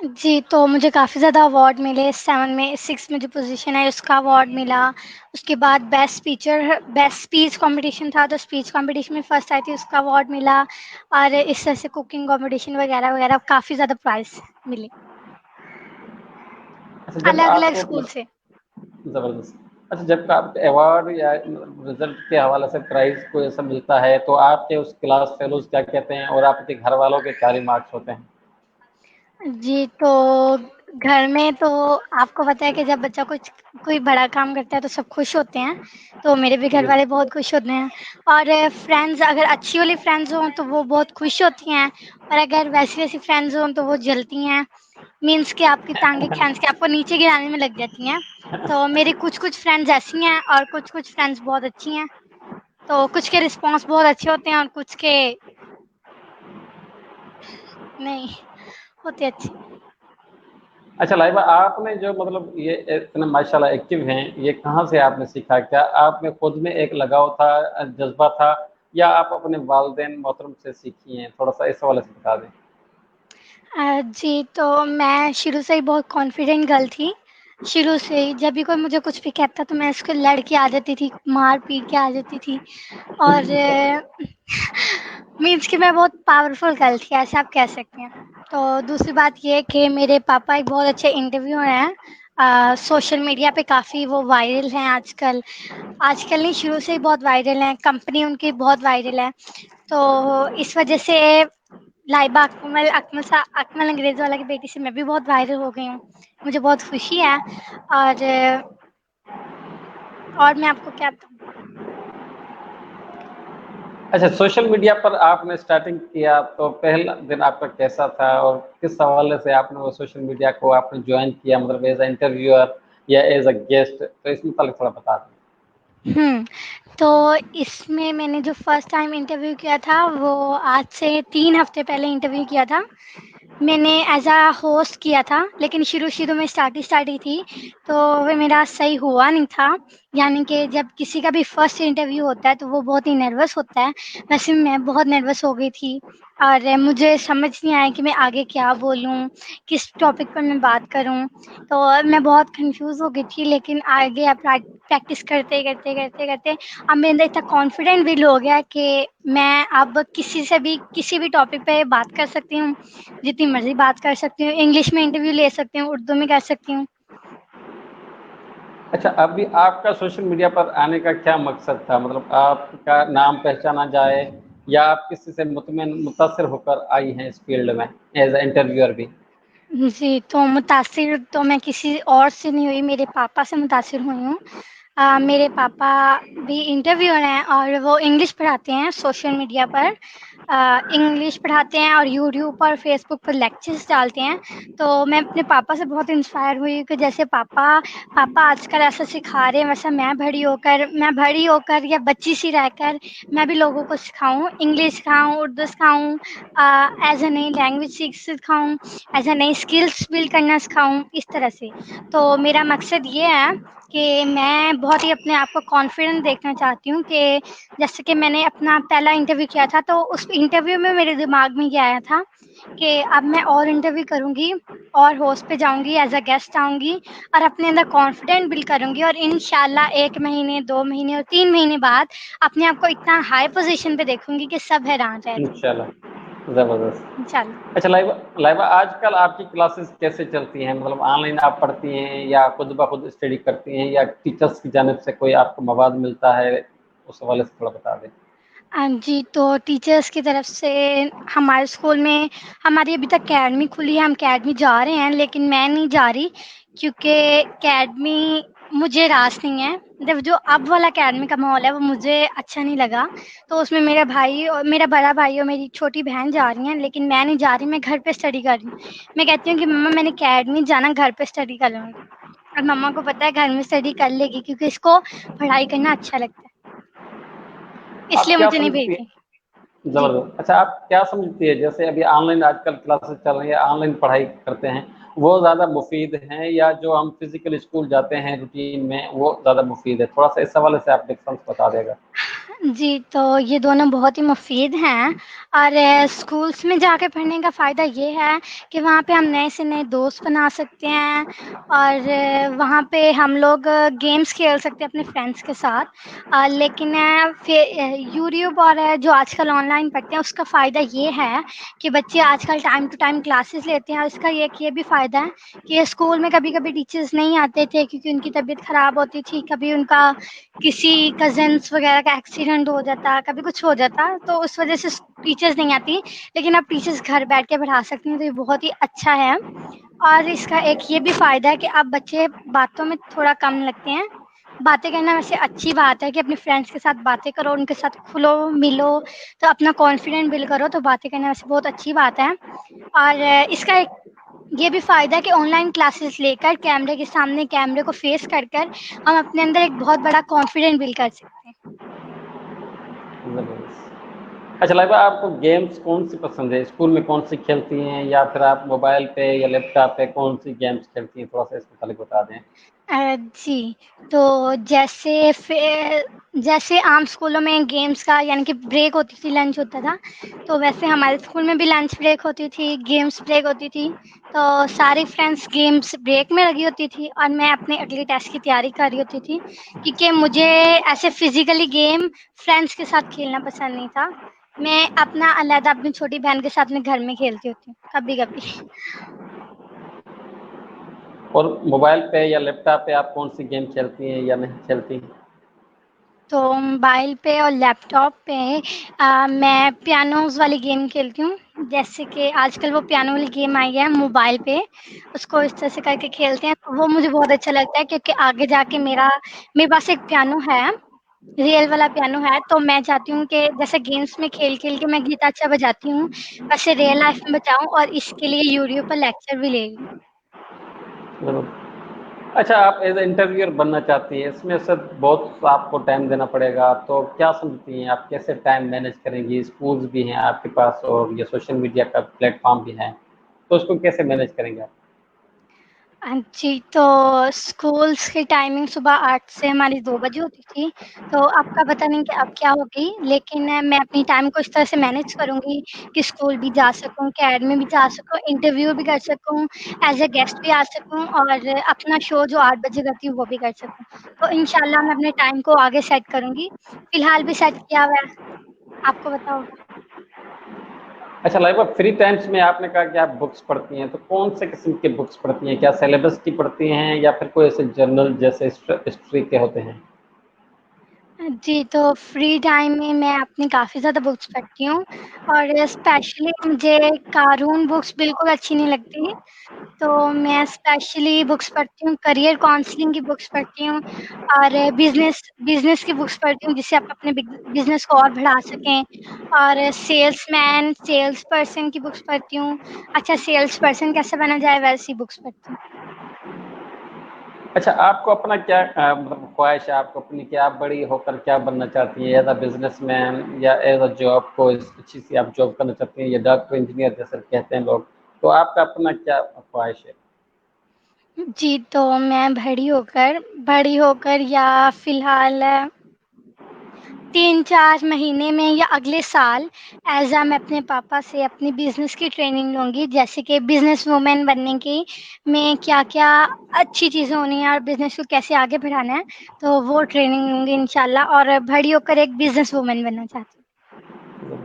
جی، تو مجھے کافی زیادہ اوارڈ ملے، 7 میں 6 میں جو پوزیشن ہے اس کا اوارڈ ملا، اس کے بعد بیسٹ اسپیچ کمپٹیشن تھا تو اسپیچ کمپٹیشن میں فرسٹ آئی تھی، اس کا اوارڈ ملا، اور اس طرح سے کوکنگ کمپٹیشن وغیرہ وغیرہ کافی زیادہ پرائز ملے اچھا جب الگ آپ الگ کو اسکول سے۔ زبردست، اچھا جب آپ کو ایوارڈ یا رزلٹ کے حوالے سے پرائز کوئی ایسا ملتا ہے تو آپ کے اس کلاس فیلوز کیا کہتے ہیں اور آپ کے گھر والوں کے کیا ریمارکس ہوتے ہیں؟ جی، تو گھر میں تو آپ کو پتہ ہے کہ جب بچہ کوئی بڑا کام کرتا ہے تو سب خوش ہوتے ہیں، تو میرے بھی گھر جی والے بہت خوش ہوتے ہیں، اور فرینڈز اگر اچھی والی فرینڈز ہوں تو وہ بہت خوش ہوتی ہیں، اور اگر ویسی فرینڈز ہوں تو وہ جلتی ہیں، مینس کہ آپ کی ٹانگیں کھینچ کے آپ کو نیچے گرانے میں لگ جاتی ہیں۔ تو میری کچھ فرینڈز ایسی ہیں اور کچھ فرینڈز بہت اچھی ہیں، تو کچھ کے رسپانس بہت اچھے ہوتے ہیں اور کچھ کے نہیں ہوتے اچھے۔ اچھا لائبہ، آپ نے جو مطلب یہ اتنا ماشاء اللہ ایکٹیو ہیں، یہ کہاں سے آپ نے سیکھا؟ کیا آپ میں خود میں ایک لگاؤ تھا، جذبہ تھا، یا آپ اپنے والدین محترم سے سیکھی ہیں؟ تھوڑا سا اس حوالے سے بتا دیں۔ جی، تو میں شروع سے ہی بہت کانفیڈنٹ گرل تھی، شروع سے ہی جب بھی کوئی مجھے کچھ بھی کہتا تو میں اس کو لڑ کے آ جاتی تھی، مار پیٹ کے آ جاتی تھی، اور مینس کہ میں بہت پاورفل گرل تھی، ایسا آپ کہہ سکتے ہیں۔ تو دوسری بات یہ کہ میرے پاپا ایک بہت اچھے انٹرویور ہیں، سوشل میڈیا پہ کافی وہ وائرل ہیں آج کل نہیں، شروع سے ہی بہت وائرل ہیں، کمپنی ان کی بہت وائرل ہے، تو اس وجہ سے لائبہ اکمل انگریز والا کی بیٹی سے میں بھی بہت وائرل ہو گئی ہوں، مجھے بہت خوشی ہے، اور میں آپ کو کیا بتاؤں۔ اچھا، سوشل میڈیا پر آپ نے اسٹارٹنگ کیا تو پہلا دن آپ کا کیسا تھا، اور کس حوالے سے آپ نے وہ سوشل میڈیا کو آپ نے جوائن کیا، مطلب ایز اے انٹرویور یا ایز اے گیسٹ؟ تو اس متعلق تھوڑا بتا دیں۔ تو اس میں نے جو فرسٹ ٹائم انٹرویو کیا تھا وہ آج سے 3 ہفتے پہلے انٹرویو کیا تھا، میں نے ایز اے ہوسٹ کیا تھا، لیکن شروع میں اسٹارٹ ہی تھی، تو وہ میرا صحیح ہوا نہیں تھا، یعنی کہ جب کسی کا بھی فرسٹ انٹرویو ہوتا ہے تو وہ بہت ہی نروس ہوتا ہے، ویسے میں بہت نروس ہو گئی تھی، اور مجھے سمجھ نہیں آیا کہ میں آگے کیا بولوں، کس ٹاپک پر میں بات کروں، تو میں بہت کنفیوز ہو گئی تھی، لیکن آگے اب پریکٹس کرتے کرتے کرتے کرتے اب میرے اندر اتنا کانفیڈنٹ بھی ہو گیا کہ میں اب کسی بھی ٹاپک پہ بات کر سکتی ہوں، جتنی مرضی بات کر سکتی ہوں، انگلش میں انٹرویو لے سکتی ہوں، اردو میں کر سکتی ہوں۔ اچھا، ابھی آپ کا سوشل میڈیا پر آنے کا کیا مقصد تھا؟ مطلب آپ کا نام پہچانا جائے، یا آپ کسی سے متاثر ہو کر آئی ہیں اس فیلڈ میں ایز اے انٹرویور بھی؟ جی، تو متاثر تو میں کسی اور سے نہیں ہوئی، میرے پاپا سے متاثر ہوئی ہوں، میرے پاپا بھی انٹرویور ہیں اور وہ انگلش پڑھاتے ہیں سوشل میڈیا پر، انگلش پڑھاتے ہیں اور یوٹیوب پر فیس بک پر لیکچرز ڈالتے ہیں، تو میں اپنے پاپا سے بہت انسپائر ہوئی کہ جیسے پاپا آج کل ایسا سکھا رہے ہیں، ویسا میں بڑی ہو کر یا بچی سی رہ کر میں بھی لوگوں کو سکھاؤں، انگلش سکھاؤں، اردو سکھاؤں، ایز اے نئی لینگویج سکھاؤں، ایز اے نئی اسکلس بلڈ کرنا سکھاؤں، اس طرح سے۔ تو میرا مقصد یہ ہے کہ میں بہت ہی اپنے آپ کو کانفیڈنٹ دیکھنا چاہتی ہوں، کہ جیسے کہ میں نے اپنا پہلا انٹرویو کیا تھا تو اس انٹرویو میں میرے دماغ میں یہ آیا تھا کہ اب میں اور انٹرویو کروں گی اور ہوسٹ پہ جاؤں گی، ایز اے گیسٹ آؤں گی اور اپنے اندر کانفیڈنٹ بلڈ کروں گی، اور انشاءاللہ 1 مہینے 2 مہینے اور 3 مہینے بعد اپنے آپ کو اتنا ہائی پوزیشن پہ دیکھوں گی کہ سب حیران رہ جائیں گے، انشاءاللہ، زبردست۔ انشاءاللہ۔ اچھا لائبہ آج کل آپ کی کلاسز کیسے چلتی ہیں؟ مطلب آن لائن آپ پڑھتی ہیں یا خود بخود اسٹڈی کرتی ہیں، یا ٹیچرس کی جانب سے کوئی آپ کو مواد ملتا ہے؟ اس حوالے سے تھوڑا بتا دیں۔ جی، تو ٹیچرس کی طرف سے ہمارے اسکول میں ہماری ابھی تک اکیڈمی کھلی ہے، ہم اکیڈمی جا رہے ہیں، لیکن میں نہیں جا رہی کیونکہ اکیڈمی مجھے راس نہیں ہے، جب جو اب والا اکیڈمی کا ماحول ہے وہ مجھے اچھا نہیں لگا، تو اس میں میرا بڑا بھائی اور میری چھوٹی بہن جا رہی ہیں، لیکن میں نہیں جا رہی، میں گھر پہ اسٹڈی کر رہی ہوں، میں کہتی ہوں کہ مما میں نے اکیڈمی جانا، گھر پہ اسٹڈی کر لوں گی، اور مما کو پتہ ہے گھر میں اسٹڈی کر لے گی کیونکہ اس کو پڑھائی کرنا اچھا لگتا ہے، اس لیے آپ کیا مجھے نہیں سمجھتی بھیجی۔ ہیں؟ جی، زبردست، اچھا آپ کیا سمجھتی ہے جیسے ابھی آن لائن آج کل کلاسز چل رہی ہیں، آن لائن پڑھائی کرتے ہیں، وہ زیادہ مفید ہیں یا جو ہم فزیکل اسکول جاتے ہیں روٹین میں وہ زیادہ مفید ہے؟ تھوڑا سا اس حوالے سے آپ ڈفرنس بتا دے گا۔ جی، تو یہ دونوں بہت ہی مفید ہیں اور اسکولس میں جا کے پڑھنے کا فائدہ یہ ہے کہ وہاں پہ ہم نئے سے نئے دوست بنا سکتے ہیں اور وہاں پہ ہم لوگ گیمس کھیل سکتے ہیں اپنے فرینڈس کے ساتھ لیکن یوٹیوب اور جو آج کل آن لائن پڑھتے ہیں اس کا فائدہ یہ ہے کہ بچے آج کل ٹائم ٹو ٹائم کلاسز لیتے ہیں اور اس کا یہ بھی فائدہ ہے کہ اسکول میں کبھی کبھی ٹیچرز نہیں آتے تھے کیونکہ ان کی طبیعت خراب ہوتی تھی، کبھی ان کا کسی کزنس وغیرہ کا ایکسیڈنٹ ہو جاتا، کبھی کچھ ہو جاتا تو اس وجہ سے ٹیچرز نہیں آتی، لیکن اب ٹیچرز گھر بیٹھ کے پڑھا سکتی ہیں تو یہ بہت ہی اچھا ہے۔ اور اس کا ایک یہ بھی فائدہ ہے کہ اب بچے باتوں میں تھوڑا کم لگتے ہیں۔ باتیں کرنا ویسے اچھی بات ہے کہ اپنے فرینڈس کے ساتھ باتیں کرو، ان کے ساتھ کھلو ملو تو اپنا کانفیڈنٹ بلڈ کرو، تو باتیں کرنا ویسے بہت اچھی بات ہے۔ اور اس کا ایک یہ بھی فائدہ ہے کہ آن لائن کلاسز لے کر کیمرے کے سامنے کیمرے کو فیس کر ہم اپنے اندر ایک بہت بڑا کانفیڈنٹ بلڈ کر سکتے ہیں۔ اچھا لائبہ، آپ کو گیمس کون سی پسند ہے؟ اسکول میں کون سی کھیلتی ہیں یا پھر آپ موبائل پہ یا لیپ ٹاپ پہ کون سی گیمس کھیلتی ہیں؟ تھوڑا سا اس متعلق بتا دیں۔ جی، تو جیسے عام اسکولوں میں گیمس کا یعنی کہ بریک ہوتی تھی، لنچ ہوتا تھا، تو ویسے ہمارے اسکول میں بھی لنچ بریک ہوتی تھی، گیمس بریک ہوتی تھی، تو ساری فرینڈس گیمس بریک میں لگی ہوتی تھی اور میں اپنے اگلے ٹیسٹ کی تیاری کر رہی ہوتی تھی کیونکہ مجھے ایسے فزیکلی گیم فرینڈس کے ساتھ کھیلنا پسند نہیں تھا۔ میں اپنا علیحدہ اپنی چھوٹی بہن کے ساتھ میں گھر میں کھیلتی ہوتی ہوں کبھی کبھی۔ اور موبائل پہ یا لیپ ٹاپ پہ آپ کون سی گیم کھیلتی ہیں یا نہیں کھیلتی ہیں؟ تو موبائل پہ اور لیپ ٹاپ پہ میں پیانوز والی گیم کھیلتی ہوں، جیسے کہ آج کل وہ پیانو والی گیم آئی ہے موبائل پہ، اس کو اس طرح سے کر کے کھیلتے ہیں، وہ مجھے بہت اچھا لگتا ہے کیونکہ آگے جا کے میرے پاس ایک پیانو ہے، ریئل والا پیانو ہے، تو میں چاہتی ہوں کہ جیسے گیمس میں کھیل کھیل کے میں گیت اچھا بجاتی ہوں ویسے ریئل لائف میں بجاؤں اور اس کے لیے یوٹیوب پر لیکچر بھی لے لوں۔ ضرور۔ اچھا، آپ ایز اے انٹرویور بننا چاہتی ہیں، اس میں سے بہت آپ کو ٹائم دینا پڑے گا، تو کیا سمجھتی ہیں آپ کیسے ٹائم مینیج کریں گی؟ اسکولز بھی ہیں آپ کے پاس اور یہ سوشل میڈیا کا پلیٹ فارم بھی ہے، تو اس کو کیسے مینیج کریں گے آپ؟ جی، تو اسکولس کی ٹائمنگ صبح 8 سے ہماری 2 بجے ہوتی تھی، تو آپ کا پتہ نہیں کہ اب کیا ہوگی، لیکن میں اپنی ٹائم کو اس طرح سے مینیج کروں گی کہ اسکول بھی جا سکوں، اکیڈمی بھی جا سکوں، انٹرویو بھی کر سکوں، ایز اے گیسٹ بھی آ سکوں اور اپنا شو جو 8 بجے کرتی ہوں وہ بھی کر سکوں۔ تو انشاءاللہ میں اپنے ٹائم کو آگے سیٹ کروں گی، فی الحال بھی سیٹ کیا ہوا ہے، آپ کو پتہ ہوگا۔ اچھا لائبہ، فری ٹائمس میں آپ نے کہا کہ آپ بکس پڑھتی ہیں، تو کون سے قسم کے بکس پڑھتی ہیں؟ کیا سلیبس کی پڑھتی ہیں یا پھر کوئی ایسے جرنل جیسے ہسٹری کے ہوتے ہیں؟ جی، تو فری ٹائم میں میں اپنی کافی زیادہ بکس پڑھتی ہوں اور اسپیشلی مجھے کارٹون بکس بالکل اچھی نہیں لگتی، تو میں اسپیشلی بکس پڑھتی ہوں، کریئر کاؤنسلنگ کی بکس پڑھتی ہوں اور بزنس کی بکس پڑھتی ہوں جس سے آپ اپنے بزنس کو اور بڑھا سکیں، اور سیلس پرسن کی بکس پڑھتی ہوں، اچھا سیلس پرسن کیسے بنا جائے ویسی بکس پڑھتی ہوں۔ اچھا، آپ کو اپنا کیا مطلب خواہش ہے آپ کو اپنی کہ آپ بڑی ہو کر کیا بننا چاہتی ہیں؟ ایز اے بزنس مین یا ایز اے جاب کو اچھی سی آپ جاب کرنا چاہتی ہیں یا ڈاکٹر انجینئر جیسے کہتے ہیں لوگ، تو آپ کا اپنا کیا خواہش ہے؟ جی، تو میں بڑی ہو کر یا فی الحال 3-4 مہینے میں یا اگلے سال میں اپنے پاپا سے اپنی بزنس کی ٹریننگ لوں گی، جیسے کہ بزنس وومین بننے کی میں کیا کیا اچھی چیزیں ہونی ہیں اور بزنس کو کیسے آگے بڑھانا ہے، تو وہ ٹریننگ لوں گی انشاءاللہ، اور بڑی ہو کر ایک بزنس وومن بننا چاہتی ہوں۔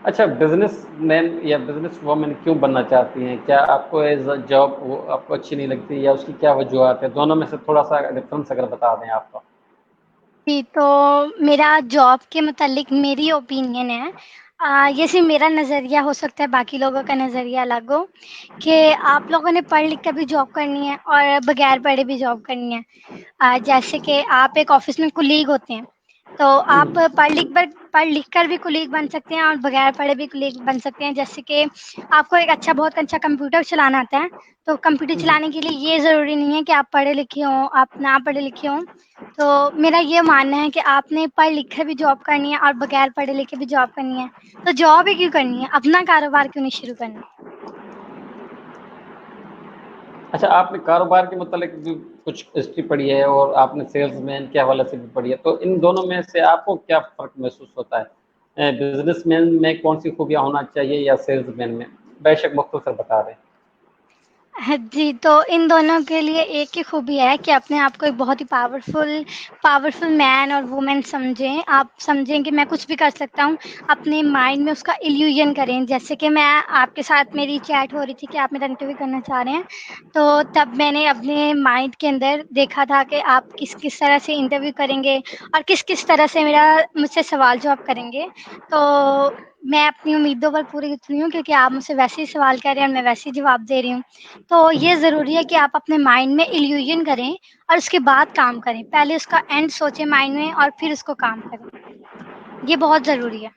اچھا، بزنس مین یا بزنس وومن کیوں بننا چاہتی ہیں؟ کیا آپ کو ایز اے جاب وہ آپ کو اچھی نہیں لگتی یا اس کی کیا وجوہات ہے؟ دونوں میں سے تھوڑا سا ڈفرنس اگر بتا دیں آپ کو۔ جی، تو میرا جاب کے متعلق میری اوپینین ہے، یہ صرف میرا نظریہ ہو سکتا ہے، باقی لوگوں کا نظریہ الگ ہو، کہ آپ لوگوں نے پڑھ لکھ کر بھی جاب کرنی ہے اور بغیر پڑھے بھی جاب کرنی ہے، جیسے کہ آپ ایک آفس میں کولیگ ہوتے ہیں، تو آپ پڑھ لکھ کر بھی کولیگ بن سکتے ہیں اور بغیر پڑھے بھی کولیگ بن سکتے ہیں، جیسے کہ آپ کو ایک بہت اچھا کمپیوٹر چلانا آتا ہے، تو کمپیوٹر چلانے کے لیے یہ ضروری نہیں ہے کہ آپ پڑھے لکھے ہوں، آپ نہ پڑھے لکھے ہوں، تو میرا یہ ماننا ہے کہ آپ نے پڑھ لکھ کر بھی جاب کرنی ہے اور بغیر پڑھے لکھے بھی جاب کرنی ہے، تو جاب ہی کیوں کرنی ہے، اپنا کاروبار کیوں نہیں شروع کرنا؟ اچھا، آپ نے کاروبار کے متعلق بھی کچھ ہسٹری پڑھی ہے اور آپ نے سیلز مین کے حوالے سے بھی پڑھی ہے، تو ان دونوں میں سے آپ کو کیا فرق محسوس ہوتا ہے؟ بزنس مین میں کون سی خوبیاں ہونا چاہیے یا سیلز مین میں؟ بے شک مختصر بتا رہے ہیں۔ جی، تو ان دونوں کے لیے ایک ہی خوبی ہے کہ اپنے آپ کو ایک بہت ہی پاورفل مین اور وومین سمجھیں. آپ سمجھیں کہ میں کچھ بھی کر سکتا ہوں، اپنے مائنڈ میں اس کا ایلیوژن کریں. جیسے کہ میں آپ کے ساتھ میری چیٹ ہو رہی تھی کہ آپ میرا انٹرویو کرنا چاہ رہے ہیں، تو تب میں نے اپنے مائنڈ کے اندر دیکھا تھا کہ آپ کس طرح سے انٹرویو کریں گے اور کس طرح سے مجھ سے سوال جواب کریں گے. تو میں اپنی امیدوں پر پوری اتری ہوں کیونکہ آپ مجھ سے ویسے ہی سوال کر رہے ہیں اور میں ویسے ہی جواب دے رہی ہوں. تو یہ ضروری ہے کہ آپ اپنے مائنڈ میں ایلیوژن کریں اور اس کے بعد کام کریں. پہلے اس کا اینڈ سوچیں مائنڈ میں اور پھر اس کو کام کریں. یہ بہت ضروری ہے.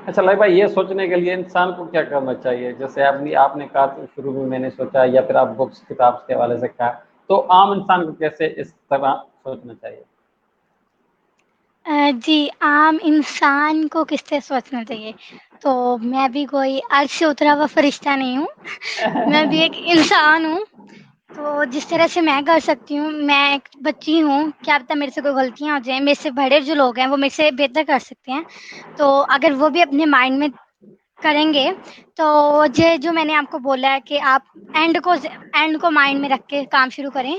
اچھا لائی بھائی، یہ سوچنے کے لیے انسان کو کیا کرنا چاہیے؟ جیسے آپ نے کہا شروع میں میں نے سوچا، یا پھر آپ بکس کتاب کے حوالے سے کہا، تو عام انسان کو کیسے اس طرح سوچنا چاہیے؟ جی، عام انسان کو کس طرح سوچنا چاہیے؟ تو میں بھی کوئی عرش سے اترا ہوا فرشتہ نہیں ہوں. میں بھی ایک انسان ہوں. تو جس طرح سے میں کر سکتی ہوں، میں ایک بچی ہوں، کیا پتہ میرے سے کوئی غلطیاں ہو جائیں. میرے سے بڑے جو لوگ ہیں وہ میرے سے بہتر کر سکتے ہیں. تو اگر وہ بھی اپنے مائنڈ میں کریں گے تو جو میں نے آپ کو بولا ہے کہ آپ اینڈ کو مائنڈ میں رکھ کے کام شروع کریں.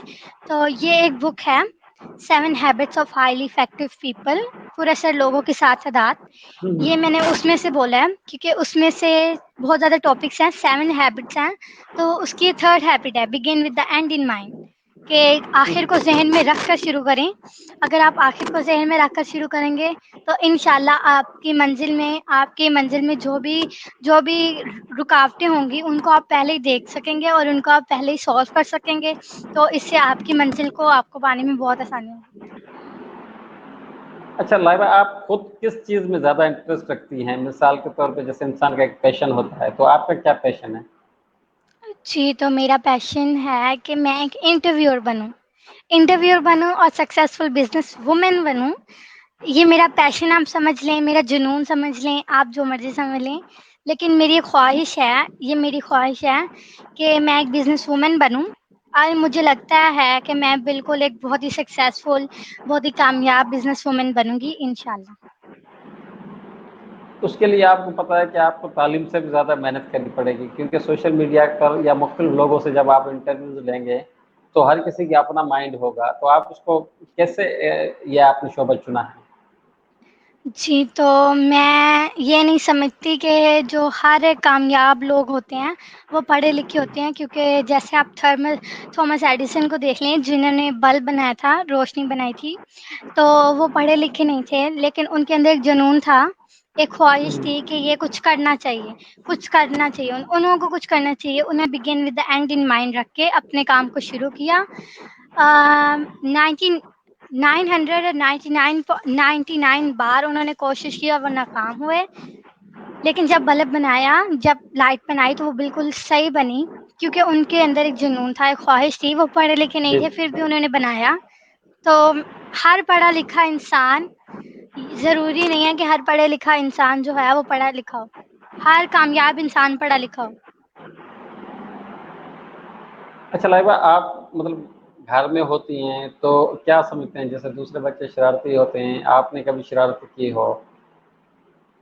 تو یہ ایک بک ہے 7 habits of highly effective people, پر اثر لوگوں کی عادات. یہ میں نے اس میں سے بولا ہے کیونکہ اس میں سے بہت زیادہ ٹاپکس ہیں، 7 ہیبٹس ہیں. تو اس کی 3rd ہیبٹ ہے begin with the and in mind, کہ آخر کو ذہن میں رکھ کر شروع کریں. اگر آپ آخر کو ذہن میں رکھ کر شروع کریں گے تو انشاءاللہ آپ کی منزل میں جو بھی رکاوٹیں ہوں گی ان کو آپ پہلے ہی دیکھ سکیں گے اور ان کو آپ پہلے ہی سالو کر سکیں گے. تو اس سے آپ کی منزل کو آپ کو پانے میں بہت آسانی ہوگی. اچھا لائبہ، آپ خود کس چیز میں زیادہ انٹرسٹ رکھتی ہیں؟ مثال کے طور پہ جیسے انسان کا ایک پیشن ہوتا ہے، تو آپ کا کیا پیشن ہے؟ جی، تو میرا پیشن ہے کہ میں ایک انٹرویور بنوں اور سکسیزفل بزنس وومن بنوں. یہ میرا پیشن آپ سمجھ لیں، میرا جنون سمجھ لیں، آپ جو مرضی سمجھ لیں. لیکن میری خواہش ہے کہ میں ایک بزنس وومن بنوں. اور مجھے لگتا ہے کہ میں بالکل ایک بہت ہی سکسیزفل، بہت ہی کامیاب بزنس وومن بنوں گی انشاءاللہ. اس کے لیے آپ کو پتہ ہے کہ آپ کو تعلیم سے بھی زیادہ محنت کرنی پڑے گی، کیونکہ سوشل میڈیا پر یا مختلف لوگوں سے جب آپ انٹرویوز لیں گے تو ہر کسی کا اپنا مائنڈ ہوگا. تو آپ اس کو کیسے یہ آپ نے شعبہ چنا ہے؟ جی، تو میں یہ نہیں سمجھتی کہ جو ہر کامیاب لوگ ہوتے ہیں وہ پڑھے لکھے ہوتے ہیں. کیونکہ جیسے آپ تھامس ایڈیسن کو دیکھ لیں، جنہوں نے بلب بنایا تھا، روشنی بنائی تھی، تو وہ پڑھے لکھے نہیں تھے لیکن ان کے اندر ایک جنون تھا، ایک خواہش تھی کہ یہ کچھ کرنا چاہیے. انہوں کو کچھ کرنا چاہیے. انہیں begin with the and in mind رکھ کے اپنے کام کو شروع کیا. 999 بار انہوں نے کوشش کی اور وہ ناکام ہوئے. لیکن جب بلب بنایا، جب لائٹ بنائی تو وہ بالکل صحیح بنی، کیونکہ ان کے اندر ایک جنون تھا، ایک خواہش تھی. وہ پڑھے لکھے نہیں جی تھے پھر بھی انہوں نے بنایا. تو ہر پڑھا لکھا انسان، ضروری نہیں ہے کہ ہر پڑھے لکھا انسان جو ہے وہ پڑھا لکھا ہو. ہر کامیاب انسان پڑھا لکھا ہو. اچھا لائبہ، آپ مطلب گھر میں ہوتی ہیں تو کیا سمجھتے ہیں؟ جیسے دوسرے بچے شرارتی ہوتے ہیں، آپ نے کبھی شرارت کی ہو،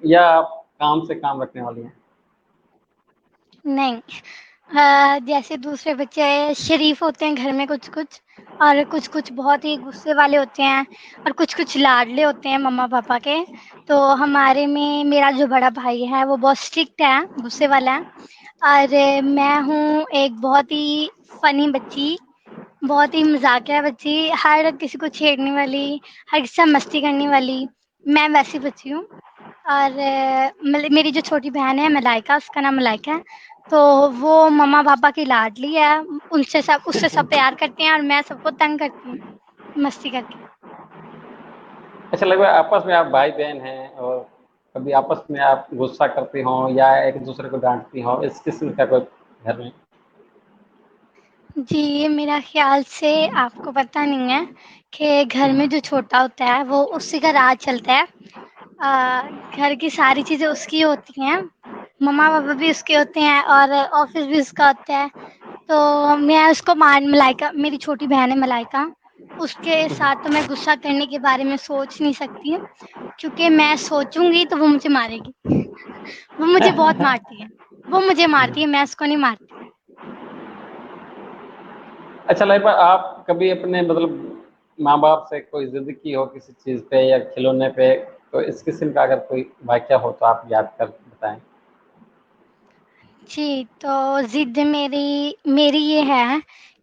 یا آپ کام سے کام رکھنے والی ہیں؟ نہیں، جیسے دوسرے بچے شریف ہوتے ہیں گھر میں کچھ اور کچھ بہت ہی غصے والے ہوتے ہیں اور کچھ لاڈلے ہوتے ہیں مما پاپا کے. تو ہمارے میں میرا جو بڑا بھائی ہے وہ بہت اسٹرکٹ ہے، غصے والا ہے. اور میں ہوں ایک بہت ہی فنی بچی، بہت ہی مزاقیہ بچی، ہر کسی کو چھیڑنے والی، ہر کسی سے مستی کرنے والی. میں ویسی بچی ہوں. اور میری جو چھوٹی بہن ہے ملائکہ، اس کا نام ملائکہ ہے، تو وہ مما پاپا کی لاڈلی ہے. اس سے سب پیار کرتے ہیں اور میں سب کو تنگ کرتی ہوں مستی کر کے. اچھا لگتا ہے آپس میں آپ بھائی بہن ہیں اور کبھی آپس میں آپ غصہ کرتے ہوں یا ایک دوسرے کو ڈانٹتی ہوں، اس قسم کا کوئی گھر میں؟ جی، میرا خیال سے آپ کو پتہ نہیں ہے کہ گھر میں جو چھوٹا ہوتا ہے وہ اسی کا راج چلتا ہے. گھر کی ساری چیزیں اس کی ہوتی ہیں، مما پاپا بھی اس کے ہوتے ہیں اور آفس بھی اس کا ہوتا ہے. تو میں اس کو ملائکہ، میری چھوٹی بہن ہے ملائکہ، اس کے ساتھ تو میں غصہ کرنے کے بارے میں سوچ نہیں سکتی، کیونکہ میں سوچوں گی تو وہ مجھے مارے گی وہ مجھے بہت مارتی ہے، وہ مجھے مارتی ہے، میں اس کو نہیں مارتی۔ اچھا لائبہ، آپ کبھی اپنے مطلب ماں باپ سے کوئی ضد کی ہو کسی چیز پہ یا کھلونے پہ، تو اس قسم کا اگر کوئی واقعہ ہو تو آپ یاد کر بتائیں۔ جی، تو ضد میری یہ ہے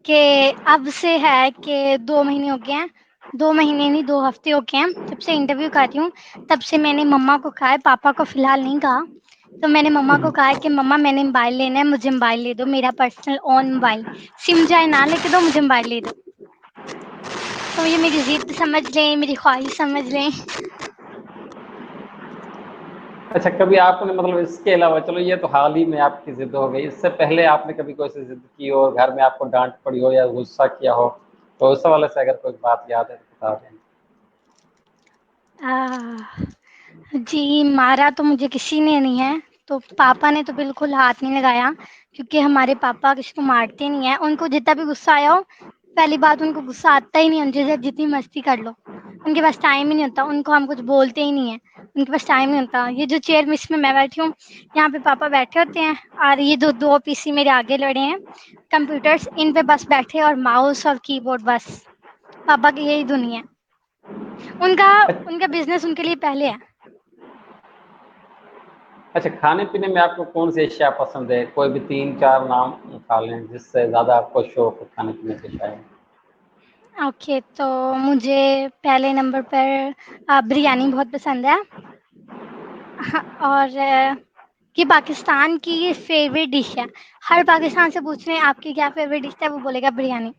کہ اب سے ہے کہ 2 مہینے ہو گئے ہیں، 2 مہینے نہیں 2 ہفتے ہو گئے ہیں جب سے انٹرویو کر رہی ہوں، تب سے میں نے مما کو کہا ہے، پاپا کو فی الحال نہیں کہا، تو میں نے مما کو کہا ہے کہ مما میں نے موبائل لینا ہے، مجھے موبائل لے دو، میرا پرسنل اون موبائل، سم جائے نہ لے کے دو، مجھے موبائل لے دو۔ تو یہ میری ضد سمجھ لیں، میری خواہش سمجھ لیں۔ اچھا کبھی آپ نے مطلب اس کے علاوہ، چلو یہ تو حال ہی میں آپ کی ضد ہو گئی، اس سے پہلے آپ نے کبھی کوئی سی ضد کی ہو اور گھر میں آپ کو ڈانٹ پڑی ہو یا غصہ کیا ہو، تو اس حوالے سے اگر کوئی بات یاد ہے تو بتا دیں۔ جی، مارا تو مجھے کسی نے نہیں ہے، تو پاپا نے تو بالکل ہاتھ نہیں لگایا، کیونکہ ہمارے پاپا کسی کو مارتے نہیں ہیں، ان کو جتنا بھی غصہ آیا ہو، پہلی بات ان کو غصہ آتا ہی نہیں ہے، ان سے جتنی مستی کر لو، ان کے پاس ٹائم ہی نہیں ہوتا، ان کو ہم کچھ بولتے ہی نہیں ہیں، ان کے پاس ٹائم نہیں ہوتا۔ یہ جو چیئر میں بیٹھی ہوں، یہاں پہ پاپا بیٹھے ہوتے ہیں، اور یہ دو پی سی میرے آگے لڑے ہیں کمپیوٹرز، ان پہ بس بیٹھے، اور ماؤس اور کی بورڈ، بس پاپا کی یہی دنیا ہے، ان کا بزنس ان کے لیے پہلے ہے۔ اچھا کھانے پینے میں آپ کو کون سی اشیاء پسند ہے؟ کوئی بھی 3-4 نام کھا لیں جس سے زیادہ آپ کو شوق ہو کھانے پینے کے شاید۔ اوکے، تو مجھے پہلے نمبر پر بریانی بہت پسند ہے، اور یہ پاکستان کی یہ فیوریٹ ڈش ہے، ہر پاکستان سے پوچھ رہے ہیں آپ کی کیا فیوریٹ ڈش ہے، وہ بولے گا بریانی۔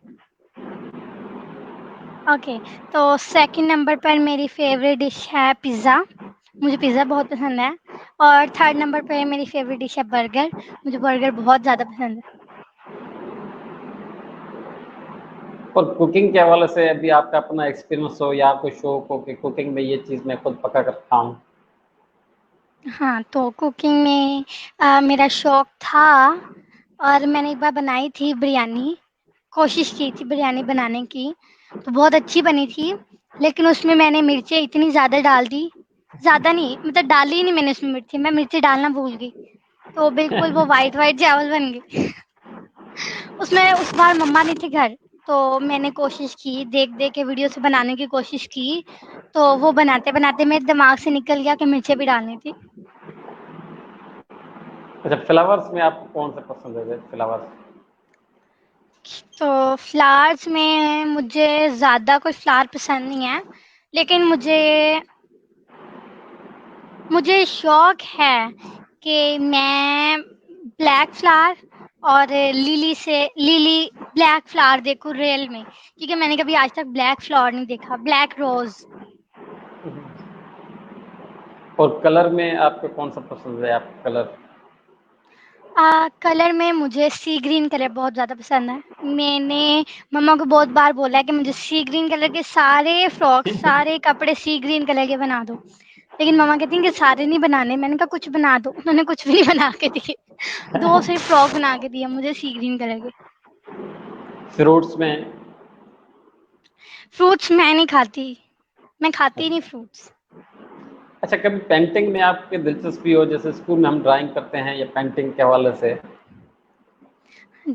اوکے، تو سیکنڈ نمبر پر میری فیوریٹ ڈش ہے پیزا، مجھے پیزا بہت پسند ہے، اور تھرڈ نمبر پہ میری فیوریٹ ڈش ہے برگر، مجھے برگر بہت زیادہ پسند ہے۔ اور کوکنگ کے حوالے سے ابھی آپ کا اپنا ایکسپیرینس ہو یا کوئی شوق ہو کہ کوکنگ میں یہ چیز میں خود پکا کر کھاؤں؟ ہاں، تو کوکنگ میں میرا شوق تھا، اور میں نے ایک بار بنائی تھی بریانی، کوشش کی تھی بریانی بنانے کی، تو بہت اچھی بنی تھی، لیکن اس میں نے مرچیں اتنی زیادہ ڈال دی، زیادہ نہیں، مطلب ڈالی ہی نہیں میں نے اس میں مرچی، میں مرچی ڈالنا بھول گئی، تو بالکل وہ وائٹ وائٹ چاول بن گئی اس بار مما نہیں تھی گھر، تو میں نے کوشش کی، دیکھ کے ویڈیو سے بنانے کی کوشش کی، تو وہ بناتے بناتے میرے دماغ سے نکل گیا کہ مرچیں بھی ڈالنی تھی۔ اچھا فلاورس میں آپ کو کون سے پسند ہے فلاورس؟ تو فلاورس میں مجھے زیادہ کوئی فلاور پسند نہیں ہے، لیکن مجھے شوق ہے کہ میں بلیک فلاور اور لیلی بلیک فلاور دیکھوں ریل میں، کیونکہ میں نے کبھی آج تک بلیک فلاور نہیں دیکھا، بلیک روز۔ اور کلر میں آپ کو کون سا پسند ہے؟ آپ کو کلر؟ کلر میں مجھے سی گرین کلر بہت زیادہ پسند ہے، میں نے مما کو بہت بار بولا ہے کہ مجھے سی گرین کلر کے سارے فراکس، سارے کپڑے سی گرین کلر کے بنا دو، لیکن مما کہتی ہیں کہ سارے نہیں بنانے، میں نے کہا کچھ بنا دو، انہوں نے کچھ بھی نہیں بنا کے دیے، 2 صرف فراک بنا کے دیے مجھے سی گرین کلر کے۔ فروٹس میں؟ فروٹس میں نہیں کھاتی، میں کھاتی نہیں فروٹس۔ اچھا کبھی پینٹنگ میں آپ کی دلچسپی ہو، جیسے اسکول میں ہم ڈرائنگ کرتے ہیں یا پینٹنگ کے حوالے سے؟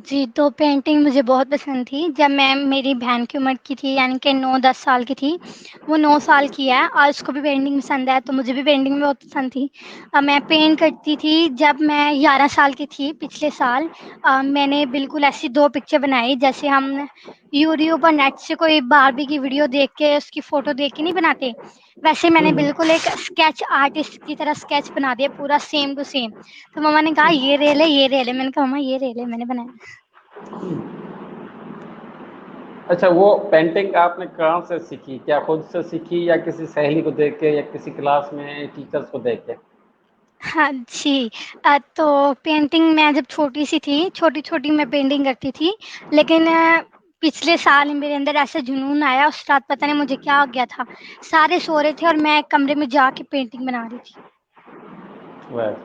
جی، تو پینٹنگ مجھے بہت پسند تھی، جب میں میری بہن کی عمر کی تھی، یعنی کہ 9-10 سال کی تھی، وہ 9 سال کی ہے اور اس کو بھی پینٹنگ پسند ہے، تو مجھے بھی پینٹنگ بہت پسند تھی۔ میں پینٹ کرتی تھی جب میں 11 سال کی تھی، پچھلے سال میں نے بالکل ایسی 2 پکچر بنائی، جیسے ہم یوٹیوب پر نیٹ سے کوئی باربی کی ویڈیو دیکھ کے اس کی فوٹو دیکھ کے نہیں بناتے، ویسے میں نے بالکل ایک اسکیچ آرٹسٹ کی طرح اسکیچ بنا دیا، پورا سیم ٹو سیم۔ تو مما نے کہا یہ ریل ہے، یہ ریل ہے، میں نے کہا مما یہ ریل ہے، میں نے بنایا۔ اچھا وہ پینٹنگ آپ نے کہاں سے سیکھی؟ کیا خود سے سیکھی یا کسی سہیلی کو دیکھ کے یا کسی کلاس میں ٹیچرز کو دیکھ کے؟ ہاں جی، تو پینٹنگ میں جب چھوٹی سی تھی، چھوٹی میں پینٹنگ کرتی تھی، لیکن پچھلے سال میرے اندر ایسا جنون آیا، اس رات پتہ نہیں مجھے کیا ہو گیا تھا، سارے سو رہے تھے اور میں کمرے میں جا کے پینٹنگ بنا رہی تھی۔ بس